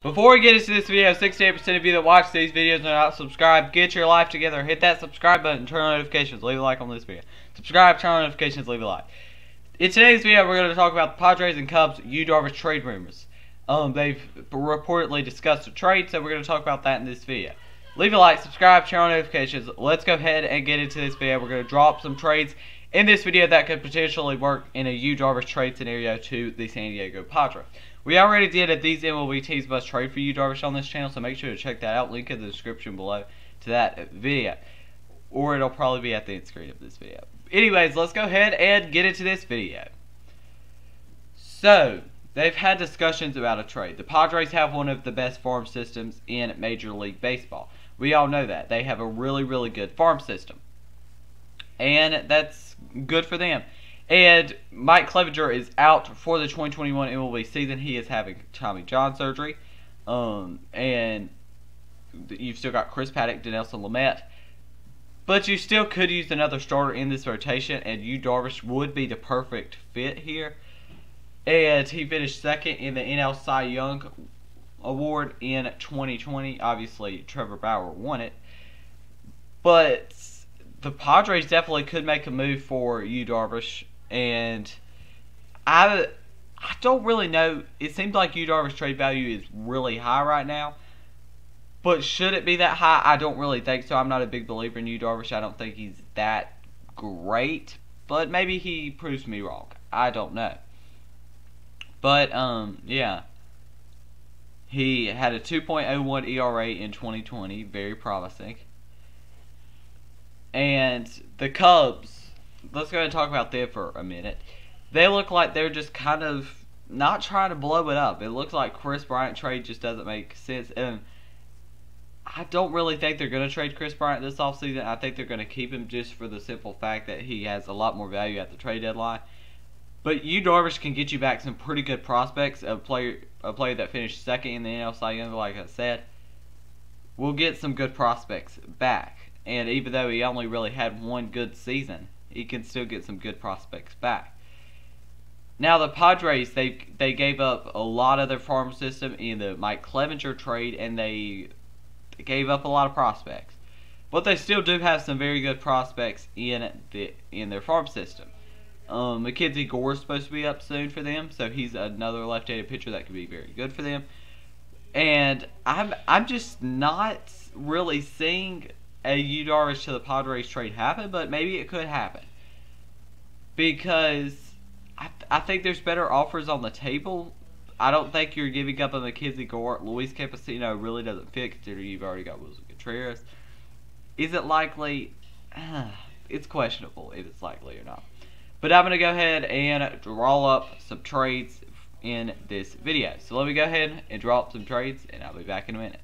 Before we get into this video, 68% of you that watch these videos are not subscribed. Get your life together. Hit that subscribe button, turn on notifications, leave a like on this video. Subscribe, turn on notifications, leave a like. In today's video, we're going to talk about the Padres and Cubs Yu Darvish trade rumors. They've reportedly discussed a trade, so we're going to talk about that in this video. Leave a like, subscribe, turn on notifications. Let's go ahead and get into this video. We're going to drop some trades in this video that could potentially work in a Yu Darvish trade scenario to the San Diego Padres. We already did a These MLB Teams Must Trade for Yu Darvish on this channel, so make sure to check that out. Link in the description below to that video. Or it'll probably be at the end screen of this video. Anyways, let's go ahead and get into this video. So, they've had discussions about a trade. The Padres have one of the best farm systems in Major League Baseball. We all know that. They have a really, really good farm system. And that's good for them. And Mike Clevenger is out for the 2021 MLB season. He is having Tommy John surgery. And you've still got Chris Paddock, Dinelson Lamet. But you still could use another starter in this rotation, and Yu Darvish would be the perfect fit here. And he finished second in the NL Cy Young Award in 2020. Obviously, Trevor Bauer won it. But the Padres definitely could make a move for Yu Darvish. And I don't really know. It seems like Yu Darvish trade value is really high right now. But should it be that high? I don't really think so. I'm not a big believer in Yu Darvish. I don't think he's that great. But maybe he proves me wrong. I don't know. But, yeah. He had a 2.01 ERA in 2020. Very promising. And the Cubs, let's go ahead and talk about them for a minute. They look like they're just kind of not trying to blow it up. It looks like Chris Bryant trade just doesn't make sense. And I don't really think they're going to trade Chris Bryant this offseason. I think they're going to keep him just for the simple fact that he has a lot more value at the trade deadline. But Yu Darvish can get you back some pretty good prospects. A player that finished second in the NL Cy Young, like I said, will get some good prospects back. And even though he only really had one good season, he can still get some good prospects back. Now the Padres, they gave up a lot of their farm system in the Mike Clevenger trade, and they gave up a lot of prospects. But they still do have some very good prospects in their farm system. Mackenzie Gore is supposed to be up soon for them, so he's another left-handed pitcher that could be very good for them. And I'm just not really seeing a Yu Darvish to the Padres trade happen, but maybe it could happen. Because I think there's better offers on the table. I don't think you're giving up on Mackenzie Gore. Luis Campesino really doesn't fit, considering you've already got Wilson Contreras. Is it likely? It's questionable if it's likely or not. But I'm going to go ahead and draw up some trades in this video. So let me go ahead and draw up some trades, and I'll be back in a minute.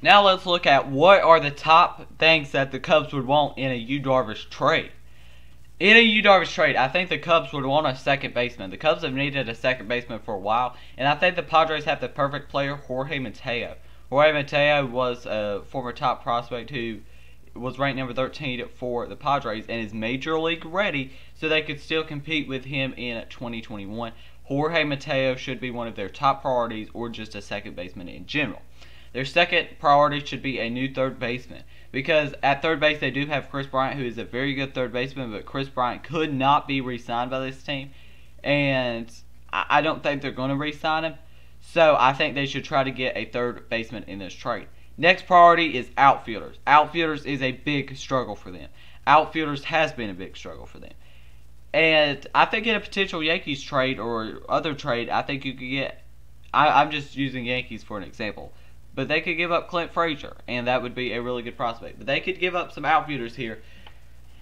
Now let's look at what are the top things that the Cubs would want in a Yu Darvish trade. In a Yu Darvish trade, I think the Cubs would want a second baseman. The Cubs have needed a second baseman for a while, and I think the Padres have the perfect player, Jorge Mateo. Jorge Mateo was a former top prospect who was ranked number 13 for the Padres and is major league ready, so they could still compete with him in 2021. Jorge Mateo should be one of their top priorities, or just a second baseman in general. Their second priority should be a new third baseman, because at third base they do have Chris Bryant, who is a very good third baseman, but Chris Bryant could not be re-signed by this team, and I don't think they're going to re-sign him, so I think they should try to get a third baseman in this trade. Next priority is outfielders. Outfielders is a big struggle for them. Outfielders has been a big struggle for them. And I think in a potential Yankees trade or other trade, I think you could get, I'm just using Yankees for an example, but they could give up Clint Frazier, and that would be a really good prospect. But they could give up some outfielders here.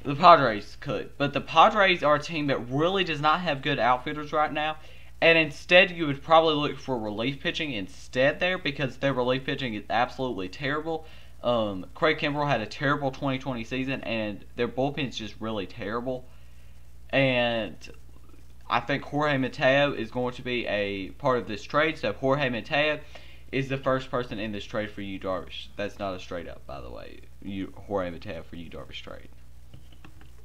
The Padres could. But the Padres are a team that really does not have good outfielders right now. And instead, you would probably look for relief pitching instead there, because their relief pitching is absolutely terrible. Craig Kimbrell had a terrible 2020 season, and their bullpen is just really terrible. And I think Jorge Mateo is going to be a part of this trade. So Jorge Mateo is the first person in this trade for Yu Darvish. That's not a straight up, by the way. Jorge Mateo for Yu Darvish trade.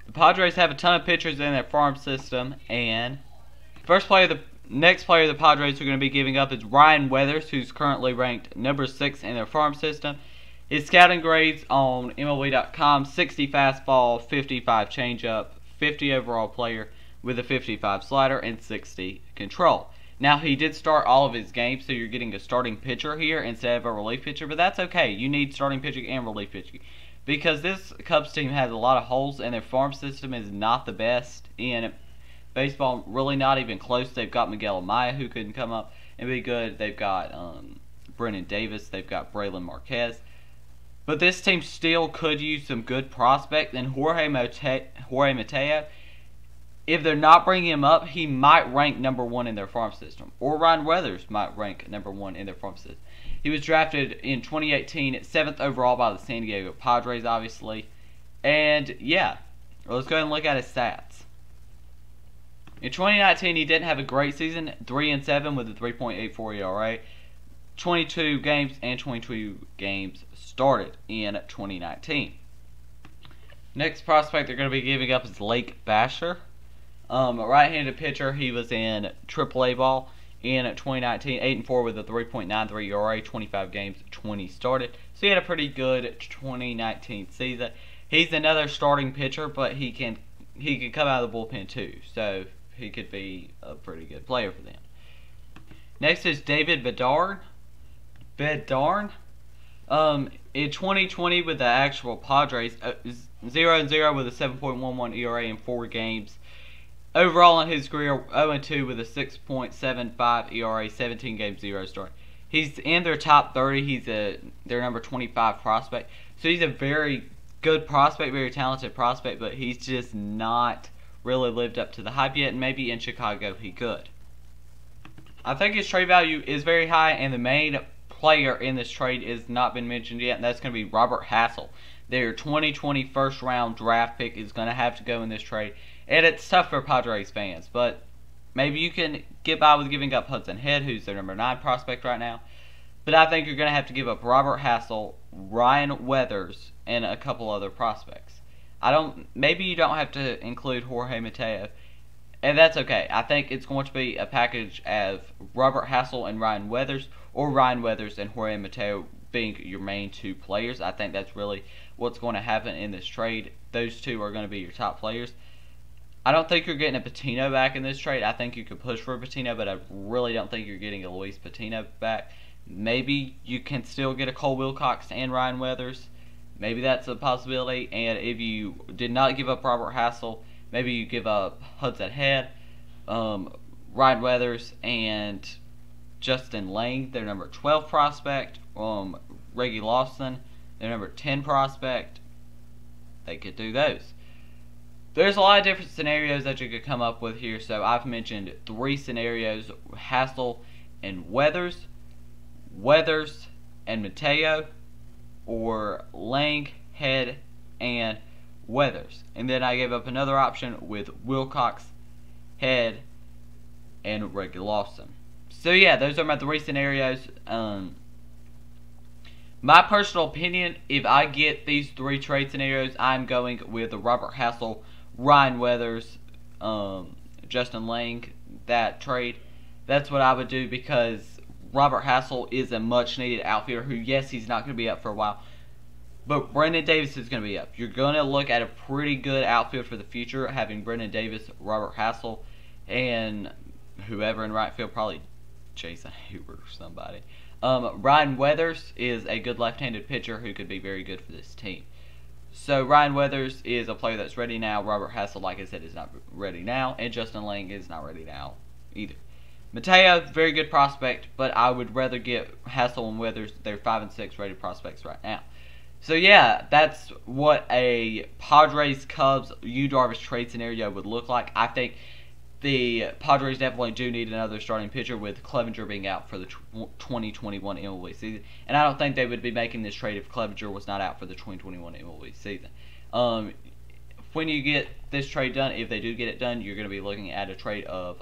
The Padres have a ton of pitchers in their farm system, and first player Next player the Padres are going to be giving up is Ryan Weathers, who's currently ranked number 6 in their farm system. His scouting grades on MLB.com: 60 fastball, 55 changeup, 50 overall player with a 55 slider, and 60 control. Now, he did start all of his games, so you're getting a starting pitcher here instead of a relief pitcher, but that's okay. You need starting pitching and relief pitching because this Cubs team has a lot of holes, and their farm system is not the best in baseball, really not even close. They've got Miguel Amaya, who couldn't come up and be good. They've got Brennan Davis. They've got Braylon Marquez. But this team still could use some good prospects. And Jorge Mateo, if they're not bringing him up, he might rank number 1 in their farm system. Or Ryan Weathers might rank number 1 in their farm system. He was drafted in 2018 at 7th overall by the San Diego Padres, obviously. And, yeah, let's go ahead and look at his stats. In 2019, he didn't have a great season, 3-7 with a 3.84 ERA, 22 games and 22 games started in 2019. Next prospect they're going to be giving up is Lake Basher, a right-handed pitcher. He was in AAA ball in 2019, 8-4 with a 3.93 ERA, 25 games, 20 started. So he had a pretty good 2019 season. He's another starting pitcher, but he can come out of the bullpen too. So he could be a pretty good player for them. Next is David Bedard. In 2020 with the actual Padres, 0-0 with a 7.11 ERA in 4 games. Overall in his career, 0-2 with a 6.75 ERA, 17 games, 0 start. He's in their top 30. He's their number 25 prospect. So he's a very good prospect, very talented prospect, but he's just not really lived up to the hype yet, and maybe in Chicago he could. I think his trade value is very high, and the main player in this trade has not been mentioned yet, and that's going to be Robert Hassell. Their 2020 first round draft pick is going to have to go in this trade, and it's tough for Padres fans, but maybe you can get by with giving up Hudson Head, who's their number 9 prospect right now. But I think you're going to have to give up Robert Hassell, Ryan Weathers, and a couple other prospects. Maybe you don't have to include Jorge Mateo, and that's okay. I think it's going to be a package of Robert Hassell and Ryan Weathers, or Ryan Weathers and Jorge Mateo being your main 2 players. I think that's really what's going to happen in this trade. Those 2 are going to be your top players. I don't think you're getting a Patino back in this trade. I think you could push for a Patino, but I really don't think you're getting a Luis Patino back. Maybe you can still get a Cole Wilcox and Ryan Weathers. Maybe that's a possibility. And if you did not give up Robert Hassell, maybe you give up Hudson Head, Ryan Weathers, and Justin Lang, their number 12 prospect. Reggie Lawson, their number 10 prospect. They could do those. There's a lot of different scenarios that you could come up with here. So I've mentioned 3 scenarios: Hassell and Weathers, Weathers and Mateo, or Lang, Head, and Weathers. And then I gave up another option with Wilcox, Head, and Reggie Lawson. So yeah, those are my 3 scenarios. My personal opinion, if I get these 3 trade scenarios, I'm going with the Robert Hassell, Ryan Weathers, Justin Lang, that trade. That's what I would do, because Robert Hassell is a much needed outfielder who, yes, he's not going to be up for a while, but Brennan Davis is going to be up. You're going to look at a pretty good outfield for the future, having Brennan Davis, Robert Hassell, and whoever in right field, probably Jason Hoover or somebody. Ryan Weathers is a good left-handed pitcher who could be very good for this team. So Ryan Weathers is a player that's ready now. Robert Hassell, like I said, is not ready now, and Justin Lang is not ready now either. Mateo, very good prospect, but I would rather get Hassell and Weathers. They're 5 and 6 rated prospects right now. So yeah, that's what a Padres Cubs Yu Darvish trade scenario would look like. I think the Padres definitely do need another starting pitcher, with Clevenger being out for the 2021 MLB season. And I don't think they would be making this trade if Clevenger was not out for the 2021 MLB season. When you get this trade done, if they do get it done, you're going to be looking at a trade of,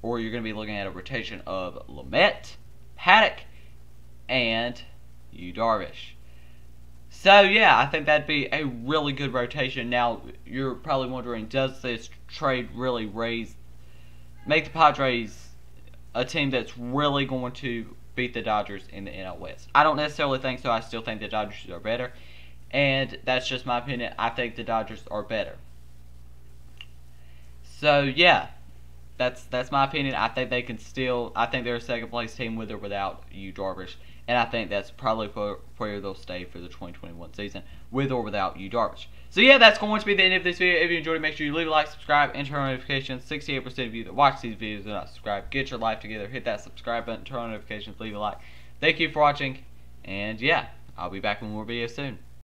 or you're going to be looking at a rotation of Lamet, Paddock, and Yu Darvish. So yeah, I think that'd be a really good rotation. Now, you're probably wondering, does this trade really make the Padres a team that's really going to beat the Dodgers in the NL West. I don't necessarily think so. I still think the Dodgers are better. And that's just my opinion. I think the Dodgers are better. So, yeah. That's my opinion. I think they can still. I think they're a second place team with or without Yu Darvish, and I think that's probably where they'll stay for the 2021 season, with or without Yu Darvish. So yeah, that's going to be the end of this video. If you enjoyed it, make sure you leave a like, subscribe, and turn on notifications. 68% of you that watch these videos do not subscribe. Get your life together. Hit that subscribe button, turn on notifications, leave a like. Thank you for watching, and yeah, I'll be back with more videos soon.